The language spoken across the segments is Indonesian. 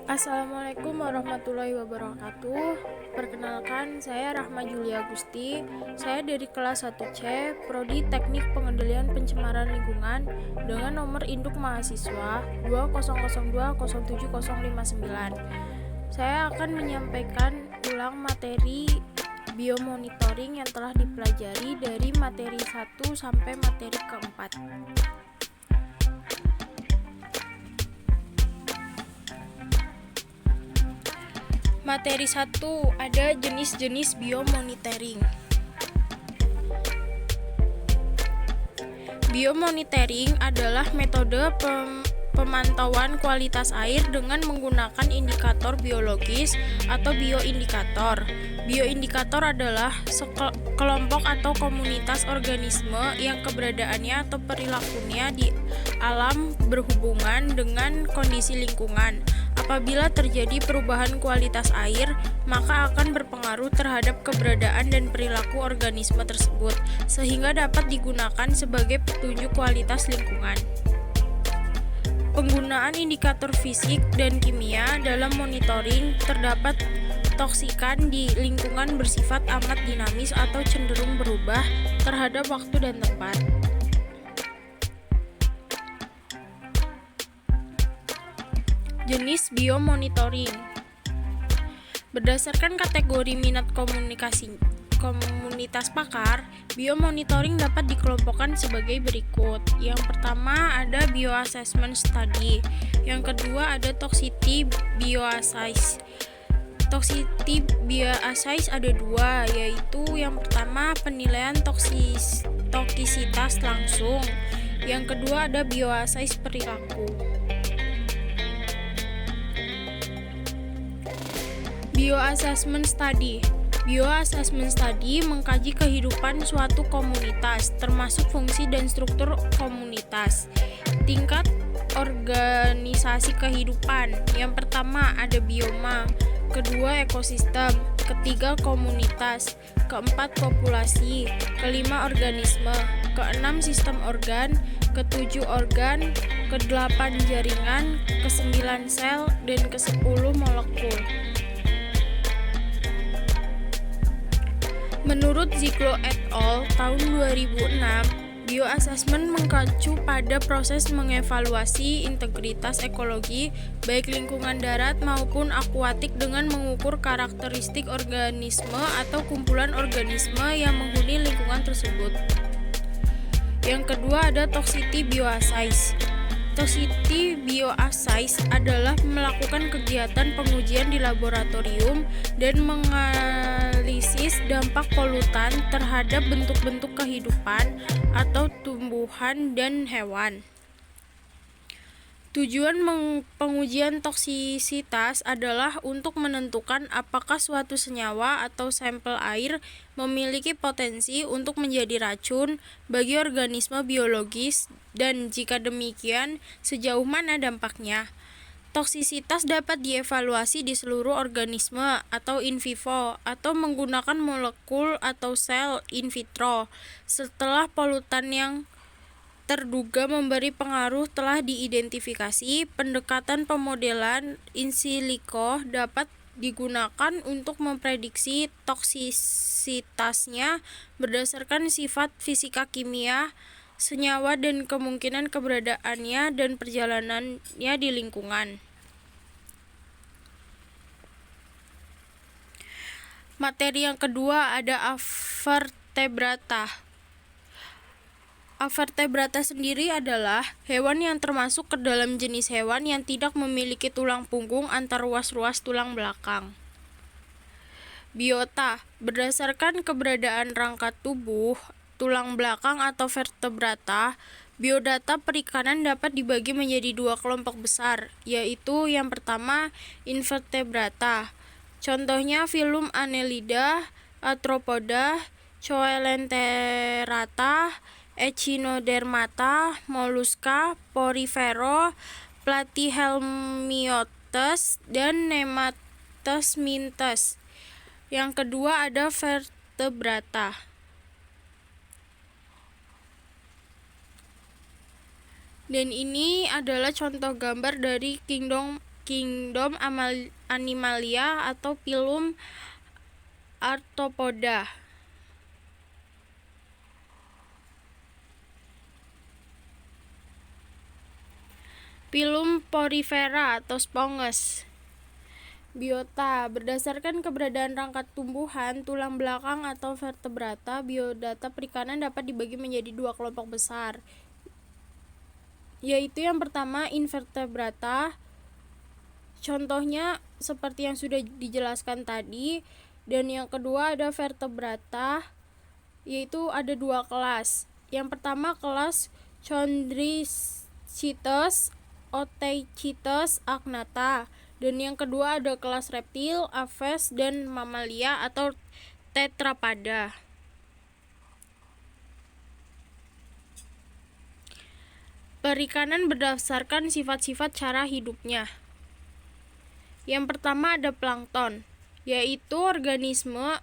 Assalamualaikum warahmatullahi wabarakatuh. Perkenalkan, saya Rahma Julia Gusti. Saya dari kelas 1C, Prodi Teknik Pengendalian Pencemaran Lingkungan dengan nomor induk mahasiswa 2002070059. Saya akan menyampaikan ulang materi biomonitoring yang telah dipelajari dari materi 1 sampai materi keempat. Materi 1 ada jenis-jenis biomonitoring. Biomonitoring adalah metode pemantauan kualitas air dengan menggunakan indikator biologis atau bioindikator. Bioindikator adalah kelompok atau komunitas organisme yang keberadaannya atau perilakunya di alam berhubungan dengan kondisi lingkungan. Apabila terjadi perubahan kualitas air, maka akan berpengaruh terhadap keberadaan dan perilaku organisme tersebut, sehingga dapat digunakan sebagai petunjuk kualitas lingkungan. Penggunaan indikator fisik dan kimia dalam monitoring terdapat toksikan di lingkungan bersifat amat dinamis atau cenderung berubah terhadap waktu dan tempat. Jenis biomonitoring. Berdasarkan kategori minat komunitas pakar, biomonitoring dapat dikelompokkan sebagai berikut. Yang pertama ada bioassessment study. Yang kedua ada toxicity bioassay. Toxicity bioassay ada dua, yaitu yang pertama penilaian toksisitas langsung. Yang kedua ada bioassay perilaku. Bioassessment study. Bioassessment study mengkaji kehidupan suatu komunitas, termasuk fungsi dan struktur komunitas. Tingkat organisasi kehidupan. Yang pertama ada bioma, kedua ekosistem, ketiga komunitas, keempat populasi, kelima organisme, keenam sistem organ, ketujuh organ, kedelapan jaringan, kesembilan sel, dan kesepuluh molekul. Menurut Ziegler et al. Tahun 2006, bioassessment mengacu pada proses mengevaluasi integritas ekologi baik lingkungan darat maupun akuatik dengan mengukur karakteristik organisme atau kumpulan organisme yang menghuni lingkungan tersebut. Yang kedua ada toxicity bioassays. Toxicity bioassays adalah melakukan kegiatan pengujian di laboratorium dan menganalisis dampak polutan terhadap bentuk-bentuk kehidupan atau tumbuhan dan hewan. Tujuan pengujian toksisitas adalah untuk menentukan apakah suatu senyawa atau sampel air memiliki potensi untuk menjadi racun bagi organisme biologis dan jika demikian, sejauh mana dampaknya. Toksisitas dapat dievaluasi di seluruh organisme atau in vivo atau menggunakan molekul atau sel in vitro setelah polutan yang terduga memberi pengaruh telah diidentifikasi. Pendekatan pemodelan in silico dapat digunakan untuk memprediksi toksisitasnya berdasarkan sifat fisika kimia senyawa dan kemungkinan keberadaannya dan perjalanannya di lingkungan. Materi yang kedua ada avertebrata. Avertebrata sendiri adalah hewan yang termasuk ke dalam jenis hewan yang tidak memiliki tulang punggung antar ruas-ruas tulang belakang. Biota. Berdasarkan keberadaan rangka tubuh, tulang belakang atau vertebrata, biodata perikanan dapat dibagi menjadi dua kelompok besar, yaitu yang pertama invertebrata. Contohnya filum Annelida, Arthropoda, Coelenterata, Echinodermata, Mollusca, Porifero, Platyhelminthes, dan Nematschmintes. Yang kedua ada vertebrata. Dan ini adalah contoh gambar dari kingdom kingdom Animalia atau phylum Arthropoda. Phylum Porifera atau Sponges. Biota. Berdasarkan keberadaan rangka tumbuhan, tulang belakang atau vertebrata, biodata perikanan dapat dibagi menjadi dua kelompok besar, yaitu yang pertama invertebrata. Contohnya seperti yang sudah dijelaskan tadi. Dan yang kedua ada vertebrata, yaitu ada dua kelas. Yang pertama kelas Chondrichthyes, Oteichthyes agnatha, dan yang kedua ada kelas reptil, aves, dan mamalia atau tetrapada. Perikanan berdasarkan sifat-sifat cara hidupnya. Yang pertama ada plankton, yaitu organisme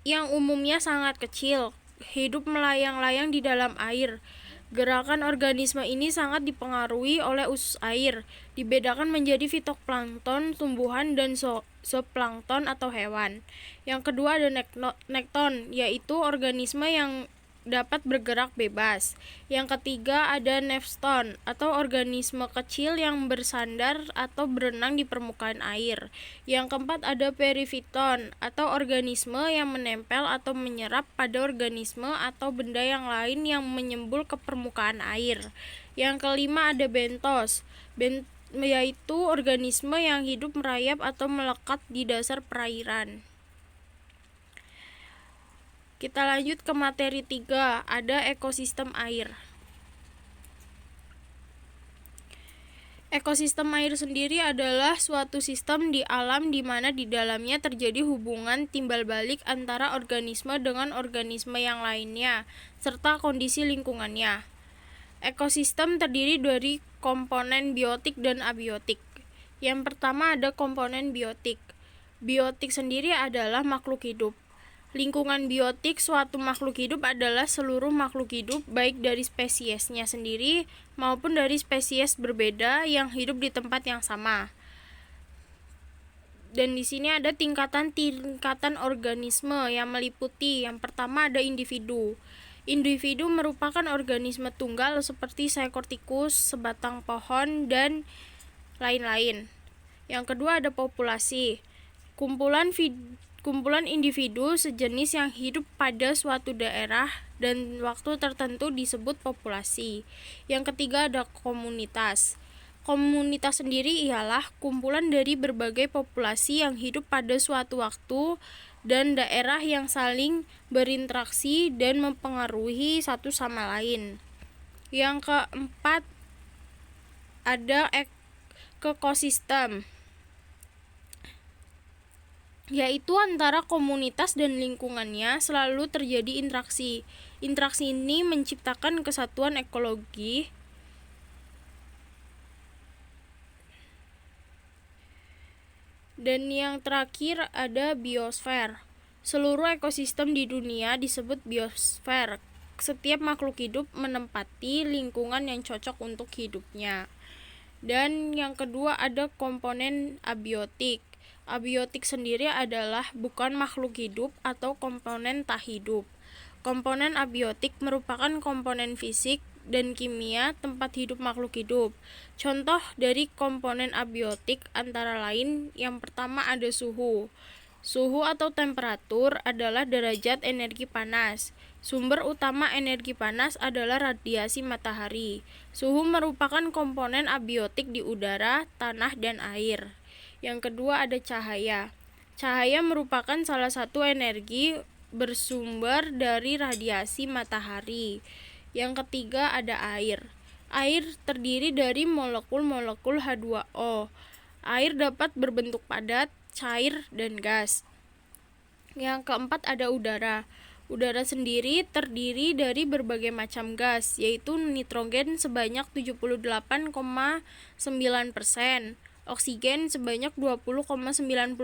yang umumnya sangat kecil, hidup melayang-layang di dalam air. Gerakan organisme ini sangat dipengaruhi oleh usus air. Dibedakan menjadi fitoplankton, tumbuhan, dan zooplankton atau hewan. Yang kedua ada nekton, yaitu organisme yang dapat bergerak bebas. Yang ketiga ada nefston atau organisme kecil yang bersandar atau berenang di permukaan air. Yang keempat ada perifiton atau organisme yang menempel atau menyerap pada organisme atau benda yang lain yang menyembul ke permukaan air. Yang kelima ada bentos, yaitu organisme yang hidup merayap atau melekat di dasar perairan. Kita lanjut ke materi 3, ada ekosistem air. Ekosistem air sendiri adalah suatu sistem di alam di mana di dalamnya terjadi hubungan timbal balik antara organisme dengan organisme yang lainnya, serta kondisi lingkungannya. Ekosistem terdiri dari komponen biotik dan abiotik. Yang pertama ada komponen biotik. Biotik sendiri adalah makhluk hidup. Lingkungan biotik suatu makhluk hidup adalah seluruh makhluk hidup baik dari spesiesnya sendiri maupun dari spesies berbeda yang hidup di tempat yang sama. Dan di sini ada tingkatan organisme yang meliputi. Yang pertama ada individu. Individu merupakan organisme tunggal seperti seekor tikus, sebatang pohon, dan lain-lain. Yang kedua ada populasi. Kumpulan individu sejenis yang hidup pada suatu daerah dan waktu tertentu disebut populasi. Yang ketiga ada komunitas. Komunitas sendiri ialah kumpulan dari berbagai populasi yang hidup pada suatu waktu dan daerah yang saling berinteraksi dan mempengaruhi satu sama lain. Yang keempat ada ekosistem, yaitu antara komunitas dan lingkungannya selalu terjadi interaksi. Interaksi ini menciptakan kesatuan ekologi. Dan yang terakhir ada biosfer. Seluruh ekosistem di dunia disebut biosfer. Setiap makhluk hidup menempati lingkungan yang cocok untuk hidupnya. Dan yang kedua ada komponen abiotik. Abiotik sendiri adalah bukan makhluk hidup atau komponen tak hidup. Komponen abiotik merupakan komponen fisik dan kimia tempat hidup makhluk hidup. Contoh dari komponen abiotik antara lain yang pertama ada suhu. Suhu atau temperatur adalah derajat energi panas. Sumber utama energi panas adalah radiasi matahari. Suhu merupakan komponen abiotik di udara, tanah, dan air. Yang kedua ada cahaya. Cahaya merupakan salah satu energi bersumber dari radiasi matahari. Yang ketiga ada air. Air terdiri dari molekul-molekul H2O. Air dapat berbentuk padat, cair, dan gas. Yang keempat ada udara. Udara sendiri terdiri dari berbagai macam gas, yaitu nitrogen sebanyak 78,9%, oksigen sebanyak 20,93%,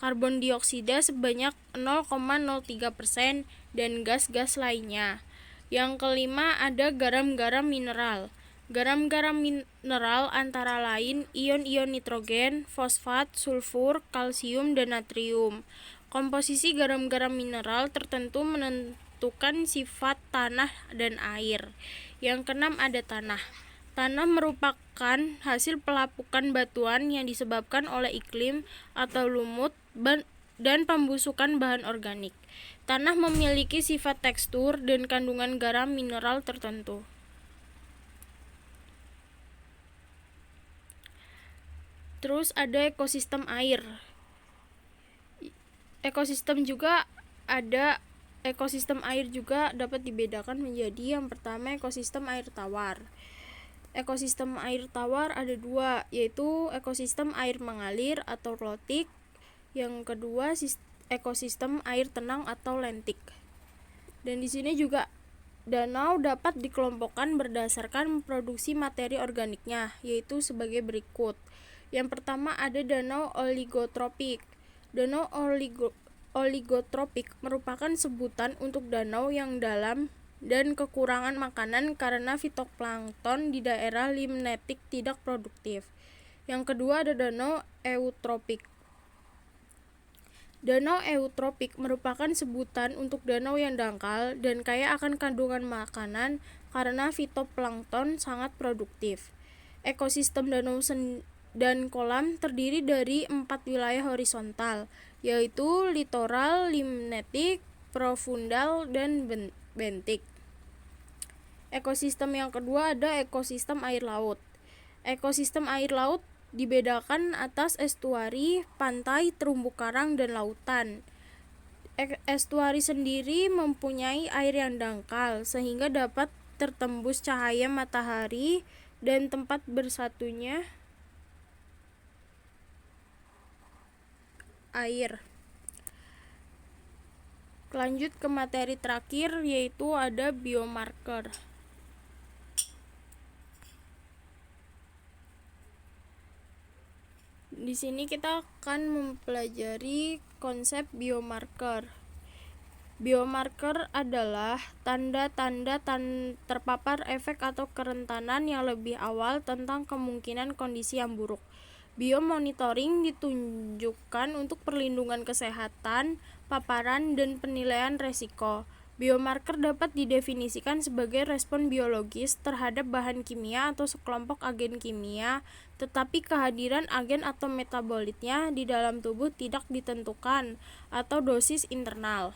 karbon dioksida sebanyak 0,03%, dan gas-gas lainnya. Yang kelima ada garam-garam mineral. Garam-garam mineral antara lain ion-ion nitrogen, fosfat, sulfur, kalsium, dan natrium. Komposisi garam-garam mineral tertentu menentukan sifat tanah dan air. Yang keenam ada tanah. Tanah merupakan hasil pelapukan batuan yang disebabkan oleh iklim atau lumut dan pembusukan bahan organik. Tanah memiliki sifat tekstur dan kandungan garam mineral tertentu. Terus ada ekosistem air. Ekosistem air juga dapat dibedakan menjadi yang pertama ekosistem air tawar. Ekosistem air tawar ada dua, yaitu ekosistem air mengalir atau lotik. Yang kedua ekosistem air tenang atau lentik. Dan di sini juga danau dapat dikelompokkan berdasarkan produksi materi organiknya, yaitu sebagai berikut. Yang pertama ada danau oligotropik. Danau oligotropik merupakan sebutan untuk danau yang dalam dan kekurangan makanan karena fitoplankton di daerah limnetik tidak produktif. Yang kedua ada danau eutropik. Danau eutropik merupakan sebutan untuk danau yang dangkal dan kaya akan kandungan makanan karena fitoplankton sangat produktif. Ekosistem danau dan kolam terdiri dari 4 wilayah horizontal, yaitu litoral, limnetik, profundal, dan bentik. Ekosistem yang kedua ada ekosistem air laut. Ekosistem air laut dibedakan atas estuari, pantai, terumbu karang, dan lautan. Estuari sendiri mempunyai air yang dangkal sehingga dapat tertembus cahaya matahari dan tempat bersatunya air. Lanjut ke materi terakhir, yaitu ada biomarker. Di sini kita akan mempelajari konsep biomarker. Biomarker adalah tanda-tanda terpapar efek atau kerentanan yang lebih awal tentang kemungkinan kondisi yang buruk. Biomonitoring ditunjukkan untuk perlindungan kesehatan, paparan, dan penilaian resiko. Biomarker dapat didefinisikan sebagai respon biologis terhadap bahan kimia atau sekelompok agen kimia, tetapi kehadiran agen atau metabolitnya di dalam tubuh tidak ditentukan, atau dosis internal.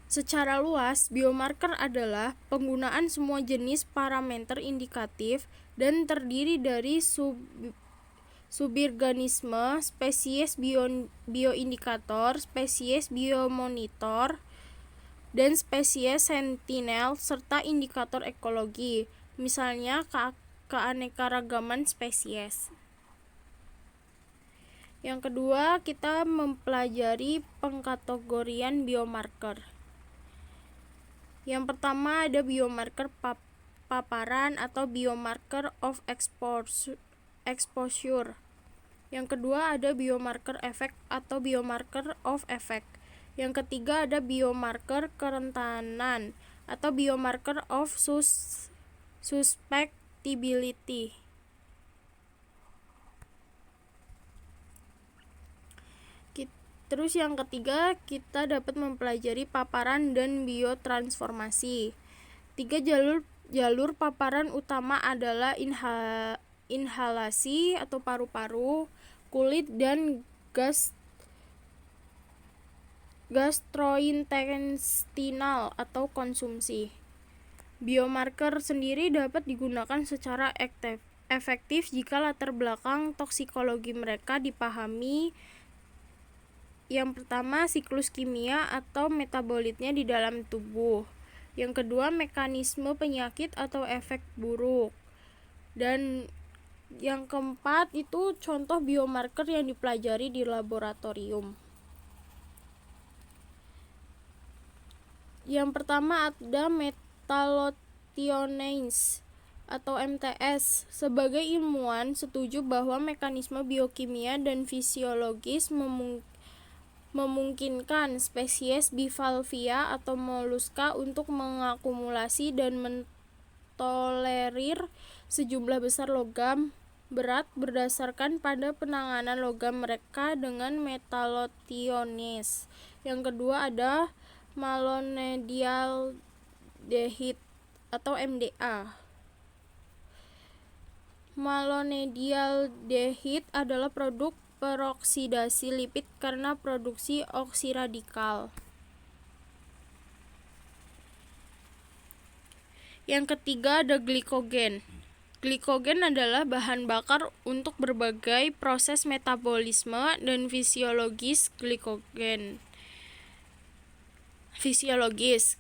Secara luas, biomarker adalah penggunaan semua jenis parameter indikatif dan terdiri dari suborganisme, spesies bioindikator, spesies biomonitor, dan spesies sentinel serta indikator ekologi, misalnya keanekaragaman spesies. Yang kedua, kita mempelajari pengkategorian biomarker. Yang pertama ada biomarker paparan atau biomarker of exposure. Yang kedua ada biomarker efek atau biomarker of effect. Yang ketiga ada biomarker kerentanan atau biomarker of susceptibility. Terus yang ketiga, kita dapat mempelajari paparan dan biotransformasi. 3 jalur paparan utama adalah inhalasi atau paru-paru, kulit, dan gastrointestinal atau konsumsi. Biomarker sendiri dapat digunakan secara efektif jika latar belakang toksikologi mereka dipahami. Yang pertama, siklus kimia atau metabolitnya di dalam tubuh. Yang kedua, mekanisme penyakit atau efek buruk. Dan yang keempat itu contoh biomarker yang dipelajari di laboratorium. Yang pertama ada metallothioneins atau MTS. Sebagai ilmuwan setuju bahwa mekanisme biokimia dan fisiologis memungkinkan spesies bivalvia atau moluska untuk mengakumulasi dan mentolerir sejumlah besar logam berat berdasarkan pada penanganan logam mereka dengan metalothioneins. Yang kedua ada malonedialdehid atau MDA. Malonedialdehid adalah produk peroksidasi lipid karena produksi oksiradikal. Yang ketiga ada glikogen. Glikogen adalah bahan bakar untuk berbagai proses metabolisme dan fisiologis.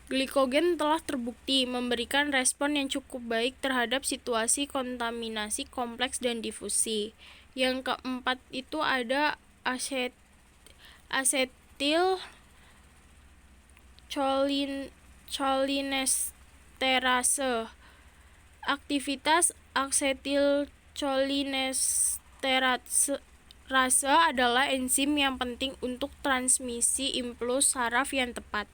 Glikogen telah terbukti memberikan respon yang cukup baik terhadap situasi kontaminasi kompleks dan difusi. Yang keempat itu ada asetil cholinesterase. Aktivitas asetilcholinesterase adalah enzim yang penting untuk transmisi impuls saraf yang tepat.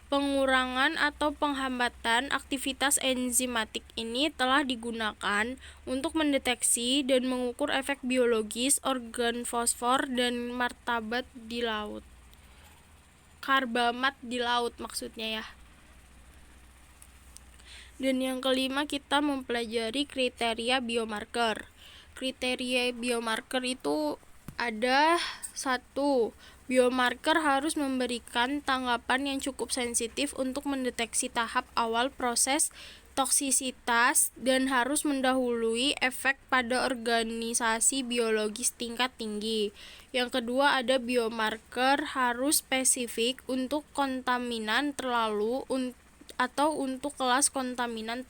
Pengurangan atau penghambatan aktivitas enzimatik ini telah digunakan untuk mendeteksi dan mengukur efek biologis organ fosfor dan karbamat di laut maksudnya ya. Dan yang kelima kita mempelajari kriteria biomarker. Kriteria biomarker itu ada 1. Biomarker harus memberikan tanggapan yang cukup sensitif untuk mendeteksi tahap awal proses toksisitas dan harus mendahului efek pada organisasi biologis tingkat tinggi. Yang kedua ada biomarker harus spesifik untuk kontaminan atau untuk kelas kontaminan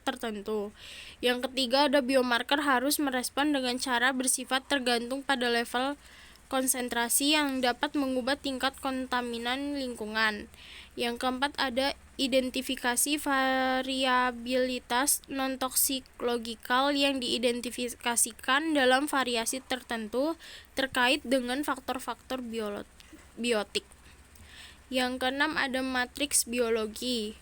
tertentu. Yang ketiga ada biomarker harus merespon dengan cara bersifat tergantung pada level konsentrasi yang dapat mengubah tingkat kontaminan lingkungan. Yang keempat ada identifikasi variabilitas non-toksikologikal yang diidentifikasikan dalam variasi tertentu terkait dengan faktor-faktor biotik. Yang keenam ada matriks biologi.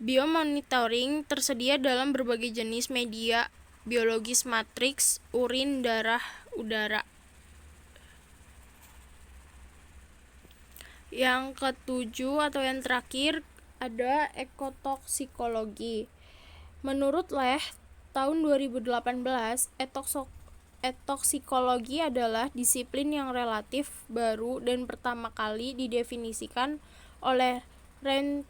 Biomonitoring tersedia dalam berbagai jenis media biologis matriks, urin, darah, udara. Yang ketujuh atau yang terakhir ada ekotoksikologi. Menurut Leigh tahun 2018, etoksikologi adalah disiplin yang relatif baru dan pertama kali didefinisikan oleh Rentruhaut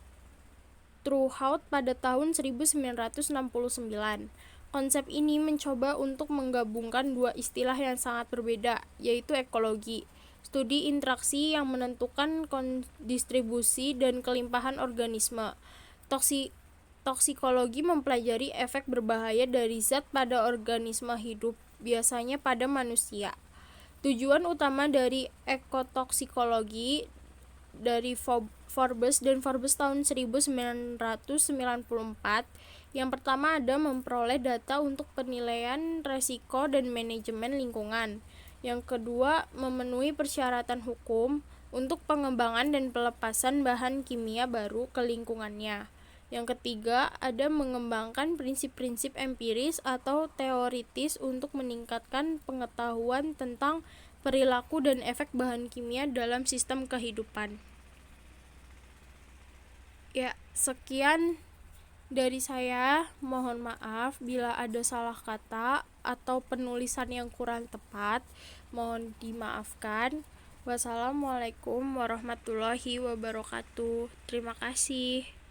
pada tahun 1969. Konsep ini mencoba untuk menggabungkan dua istilah yang sangat berbeda, yaitu ekologi, studi interaksi yang menentukan distribusi dan kelimpahan organisme. Toksikologi mempelajari efek berbahaya dari zat pada organisme hidup, biasanya pada manusia. Tujuan utama dari ekotoksikologi dari Forbes tahun 1994. Yang pertama ada memperoleh data untuk penilaian resiko dan manajemen lingkungan. Yang kedua, memenuhi persyaratan hukum untuk pengembangan dan pelepasan bahan kimia baru ke lingkungannya. Yang ketiga, ada mengembangkan prinsip-prinsip empiris atau teoritis untuk meningkatkan pengetahuan tentang perilaku dan efek bahan kimia dalam sistem kehidupan. Ya, sekian dari saya. Mohon maaf bila ada salah kata atau penulisan yang kurang tepat, mohon dimaafkan. Wassalamualaikum warahmatullahi wabarakatuh. Terima kasih.